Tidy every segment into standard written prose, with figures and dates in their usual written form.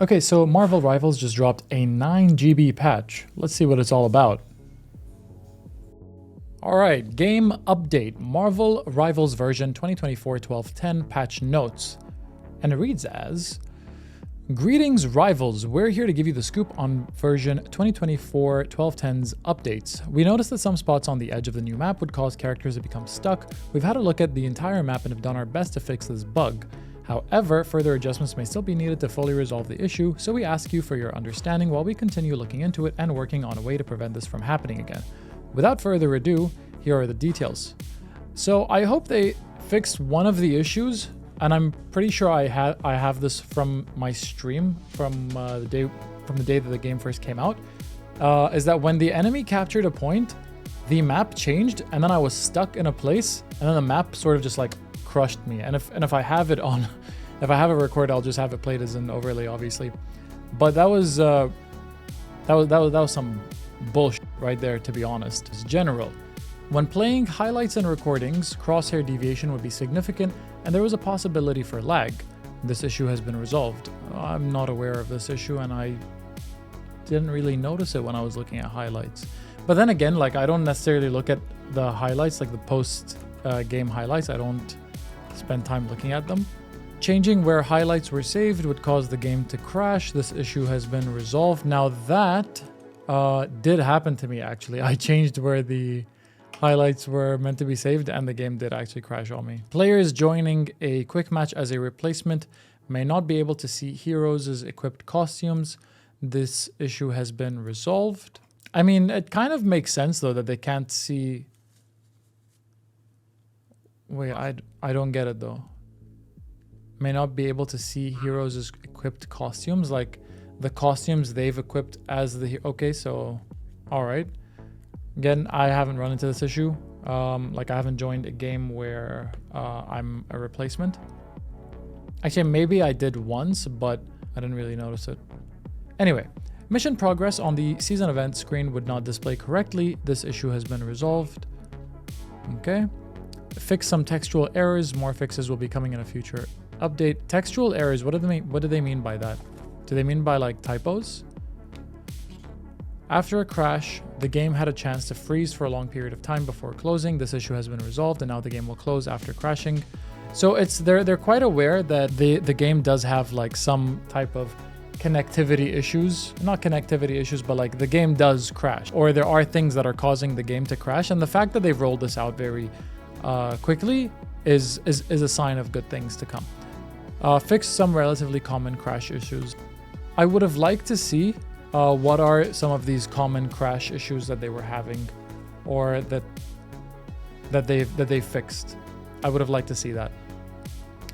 Okay, so Marvel Rivals just dropped a 9 GB patch. Let's see what it's all about. Alright, game update. Marvel Rivals version 2024-12-10 patch notes. And it reads as, greetings Rivals, we're here to give you the scoop on version 2024-12-10's updates. We noticed that some spots on the edge of the new map would cause characters to become stuck. We've had a look at the entire map and have done our best to fix this bug. However, further adjustments may still be needed to fully resolve the issue, so we ask you for your understanding while we continue looking into it and working on a way to prevent this from happening again. Without further ado, here are the details. So I hope they fixed one of the issues, and I'm pretty sure I have this from my stream from the day that the game first came out. Is that when the enemy captured a point, the map changed, and then I was stuck in a place, and then the map sort of just like crushed me. And if I have it on, if I have it recorded, I'll just have it played as an overlay, obviously. But that was some bullshit right there, to be honest. It's general. When playing highlights and recordings, crosshair deviation would be significant, and there was a possibility for lag. This issue has been resolved. I'm not aware of this issue, and I didn't really notice it when I was looking at highlights. But then again, like, I don't necessarily look at the highlights, like the post game highlights. I don't spend time looking at them. Changing where highlights were saved would cause the game to crash. This issue has been resolved. Now that did happen to me, actually. I changed where the highlights were meant to be saved, and the game did actually crash on me. Players joining a quick match as a replacement may not be able to see heroes' equipped costumes. This issue has been resolved. I mean, it kind of makes sense though that they can't see. Wait, I don't get it though. May not be able to see heroes' equipped costumes, like the costumes they've equipped as the okay, so all right. Again, I haven't run into this issue. Like, I haven't joined a game where I'm a replacement. Actually, maybe I did once, but I didn't really notice it. Anyway, mission progress on the season event screen would not display correctly. This issue has been resolved. Okay. Fix some textual errors. More fixes will be coming in a future update. Textual errors, what do they mean? What do they mean by that? Do they mean by like typos? After a crash, the game had a chance to freeze for a long period of time before closing. This issue has been resolved, and now the game will close after crashing. So it's they're quite aware that the game does have like some type of connectivity issues. Not connectivity issues, but like the game does crash, or there are things that are causing the game to crash. And the fact that they've rolled this out very quickly is a sign of good things to come. Fix some relatively common crash issues. I would have liked to see what are some of these common crash issues that they were having, or that they fixed. I would have liked to see that.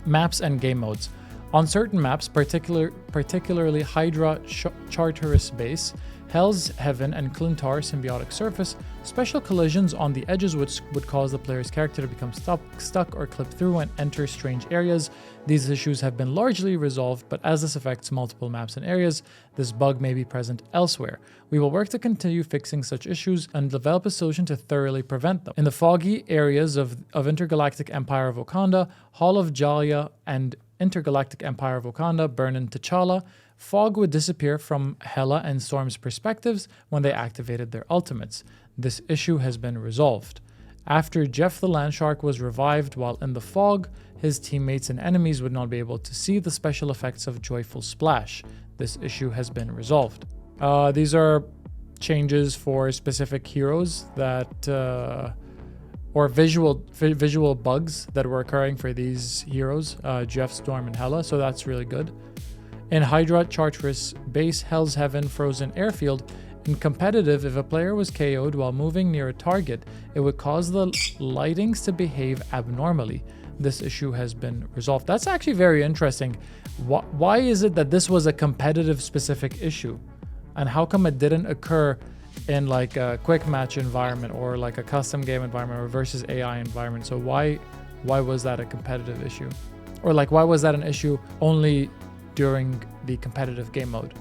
Maps and game modes. On certain maps, particularly Hydra Charteris Base, Hell's Heaven, and Clintar Symbiotic Surface, special collisions on the edges would cause the player's character to become stuck or clip through and enter strange areas. These issues have been largely resolved, but as this affects multiple maps and areas, this bug may be present elsewhere. We will work to continue fixing such issues and develop a solution to thoroughly prevent them. In the foggy areas of Intergalactic Empire of Wakanda, Hall of Jalia, and Intergalactic Empire of Wakanda, Burn and T'Challa, fog would disappear from Hela and Storm's perspectives when they activated their ultimates. This issue has been resolved. After Jeff the Landshark was revived while in the fog, his teammates and enemies would not be able to see the special effects of Joyful Splash. This issue has been resolved. These are changes for specific heroes that or visual bugs that were occurring for these heroes, Jeff, Storm, and Hela, so that's really good. In Hydra Charteris Base, Hell's Heaven Frozen Airfield, in competitive, if a player was KO'd while moving near a target, it would cause the lightings to behave abnormally. This issue has been resolved. That's actually very interesting. Why is it that this was a competitive specific issue? And how come it didn't occur in like a quick match environment or like a custom game environment or versus AI environment? So why was that a competitive issue? Or like, why was that an issue only during the competitive game mode?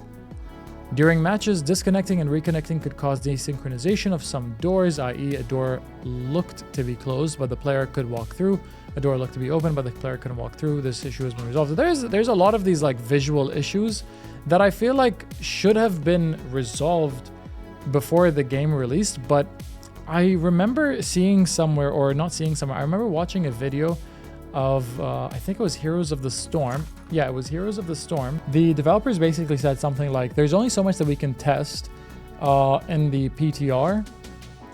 During matches, disconnecting and reconnecting could cause desynchronization of some doors, i.e. a door looked to be closed, but the player could walk through. A door looked to be open, but the player couldn't walk through. This issue has been resolved. There's a lot of these like visual issues that I feel like should have been resolved before the game released, but I remember seeing somewhere, or not seeing somewhere, I remember watching a video of, I think it was Heroes of the Storm. Yeah, it was Heroes of the Storm. The developers basically said something like, there's only so much that we can test in the PTR,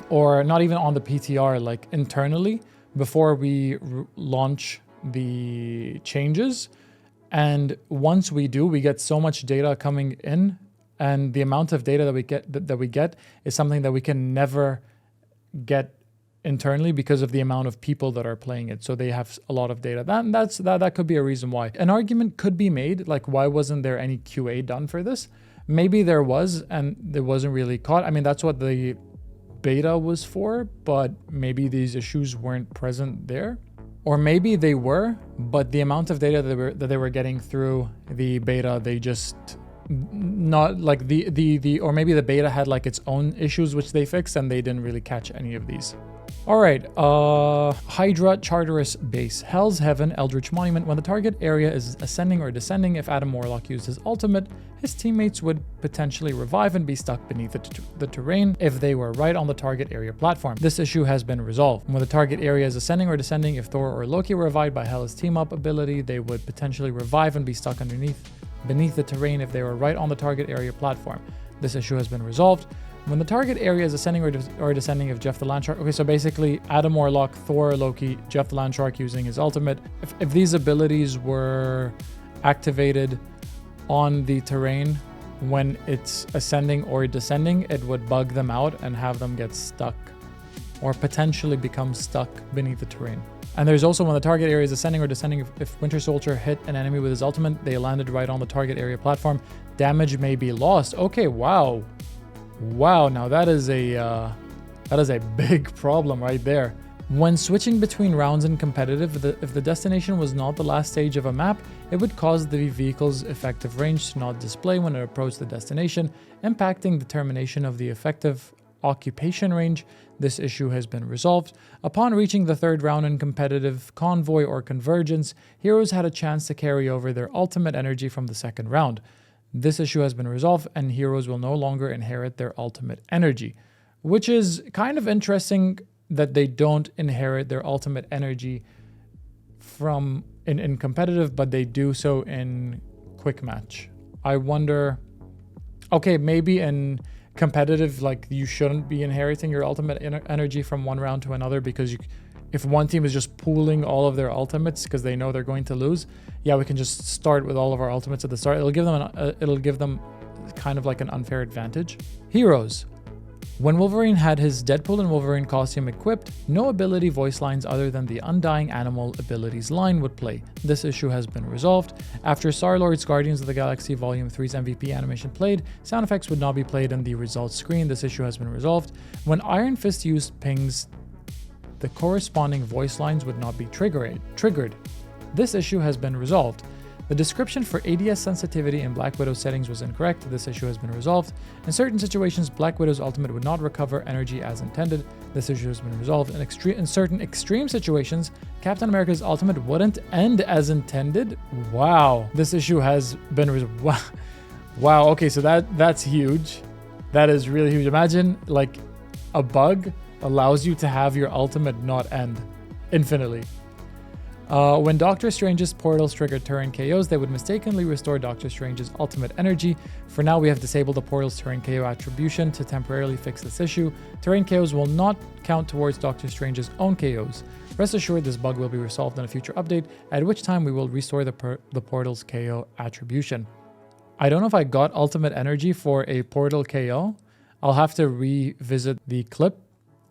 or not even on the PTR, like internally, before we launch the changes. And once we do, we get so much data coming in, and the amount of data that we get is something that we can never get internally because of the amount of people that are playing it. So they have a lot of data. That could be a reason why. An argument could be made, like, why wasn't there any QA done for this? Maybe there was, and it wasn't really caught. I mean, that's what the beta was for, but maybe these issues weren't present there. Or maybe they were, but the amount of data that they were getting through the beta, they just not like or maybe the beta had like its own issues which they fixed, and they didn't really catch any of these. All right, Hydra Charteris Base. Hell's Heaven Eldritch Monument. When the target area is ascending or descending, if Adam Warlock used his ultimate, his teammates would potentially revive and be stuck beneath the terrain if they were right on the target area platform. This issue has been resolved. When the target area is ascending or descending, if Thor or Loki were revived by Hela's team-up ability, they would potentially revive and be stuck beneath the terrain if they were right on the target area platform. This issue has been resolved. When the target area is ascending or descending of Jeff the Landshark. Okay, so basically Adam Warlock, Thor, Loki, Jeff the Landshark using his ultimate. If these abilities were activated on the terrain when it's ascending or descending, it would bug them out and have them get stuck or potentially become stuck beneath the terrain. And there's also when the target area is ascending or descending, if Winter Soldier hit an enemy with his ultimate, they landed right on the target area platform, damage may be lost. Okay, wow. Wow, now that is a big problem right there. When switching between rounds in competitive, if the destination was not the last stage of a map, it would cause the vehicle's effective range to not display when it approached the destination, impacting the termination of the effective occupation range. This issue has been resolved. Upon reaching the third round in competitive Convoy or Convergence, heroes had a chance to carry over their ultimate energy from the second round. This issue has been resolved, and heroes will no longer inherit their ultimate energy, which is kind of interesting that they don't inherit their ultimate energy from in competitive, but they do so in quick match. I wonder, okay, maybe in competitive, like, you shouldn't be inheriting your ultimate energy from one round to another, because if one team is just pooling all of their ultimates because they know they're going to lose, yeah, we can just start with all of our ultimates at the start. It'll give them kind of like an unfair advantage. Heroes. When Wolverine had his Deadpool and Wolverine costume equipped, no ability voice lines other than the Undying Animal abilities line would play. This issue has been resolved. After Star-Lord's Guardians of the Galaxy Volume 3's MVP animation played, sound effects would not be played on the results screen. This issue has been resolved. When Iron Fist used pings, the corresponding voice lines would not be triggered. This issue has been resolved. The description for ADS sensitivity in Black Widow settings was incorrect. This issue has been resolved. In certain situations, Black Widow's ultimate would not recover energy as intended. This issue has been resolved. In certain extreme situations, Captain America's ultimate wouldn't end as intended. Wow. This issue has been resolved. Wow. Okay, so that's huge. That is really huge. Imagine like a bug allows you to have your ultimate not end infinitely. When Doctor Strange's portals triggered Turin KOs, they would mistakenly restore Doctor Strange's ultimate energy. For now, we have disabled the portal's Turin KO attribution to temporarily fix this issue. Turin KOs will not count towards Doctor Strange's own KOs. Rest assured, this bug will be resolved in a future update, at which time we will restore the portal's KO attribution. I don't know if I got ultimate energy for a portal KO. I'll have to revisit the clip,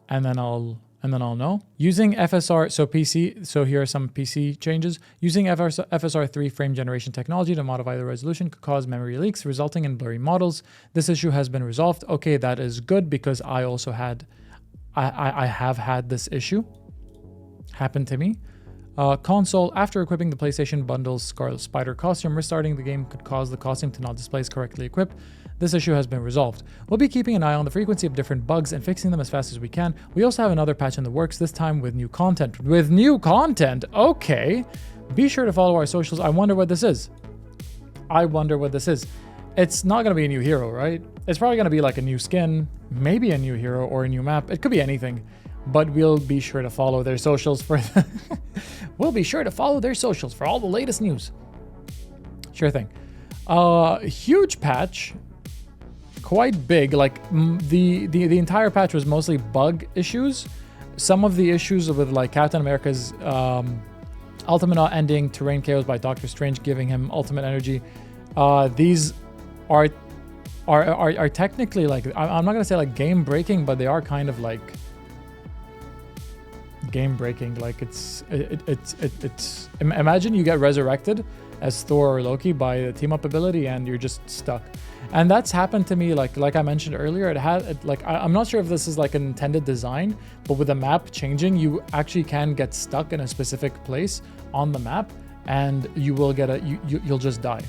and then I'll know. Using FSR, so here are some PC changes. Using FSR3 frame generation technology to modify the resolution could cause memory leaks, resulting in blurry models. This issue has been resolved. Okay, that is good, because I also have had this issue happen to me. Console, after equipping the PlayStation Bundle's Scarlet Spider costume, restarting the game could cause the costume to not display as correctly equipped. This issue has been resolved. We'll be keeping an eye on the frequency of different bugs and fixing them as fast as we can. We also have another patch in the works, this time with new content. With new content? Okay. Be sure to follow our socials. I wonder what this is. It's not going to be a new hero, right? It's probably going to be like a new skin, maybe a new hero or a new map. It could be anything, but we'll be sure to follow their socials for we'll be sure to follow their socials for all the latest news. Sure thing. Huge patch, quite big. Like the entire patch was mostly bug issues. Some of the issues with like Captain America's ultimate not ending, terrain chaos by Doctor Strange giving him ultimate energy. These are technically like, I'm not gonna say like game breaking, but they are kind of like game breaking. Like it's imagine you get resurrected as Thor or Loki by the team up ability and you're just stuck. And that's happened to me, like I mentioned earlier. I'm not sure if this is like an intended design, but with the map changing, you actually can get stuck in a specific place on the map, and you will get you'll just die,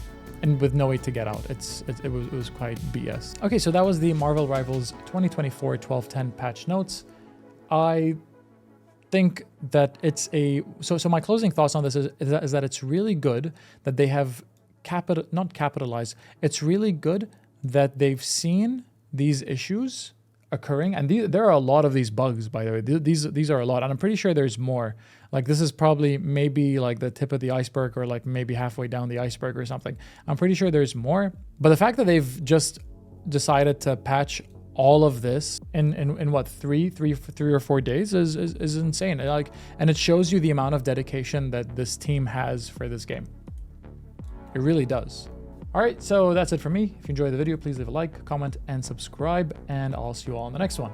and with no way to get out. It was quite BS. Okay, so that was the Marvel Rivals 2024 12/10 patch notes. I think that it's so my closing thoughts on this is that it's really good that they have not capitalized. It's really good that they've seen these issues occurring, and there are a lot of these bugs, by the way. These are a lot, and I'm pretty sure there's more. Like this is probably maybe like the tip of the iceberg, or like maybe halfway down the iceberg or something. I'm pretty sure there's more, but the fact that they've just decided to patch all of this in what, three or 4 days is insane. And it shows you the amount of dedication that this team has for this game. It really does. All right, so that's it for me. If you enjoyed the video, please leave a like, comment, and subscribe, and I'll see you all in the next one.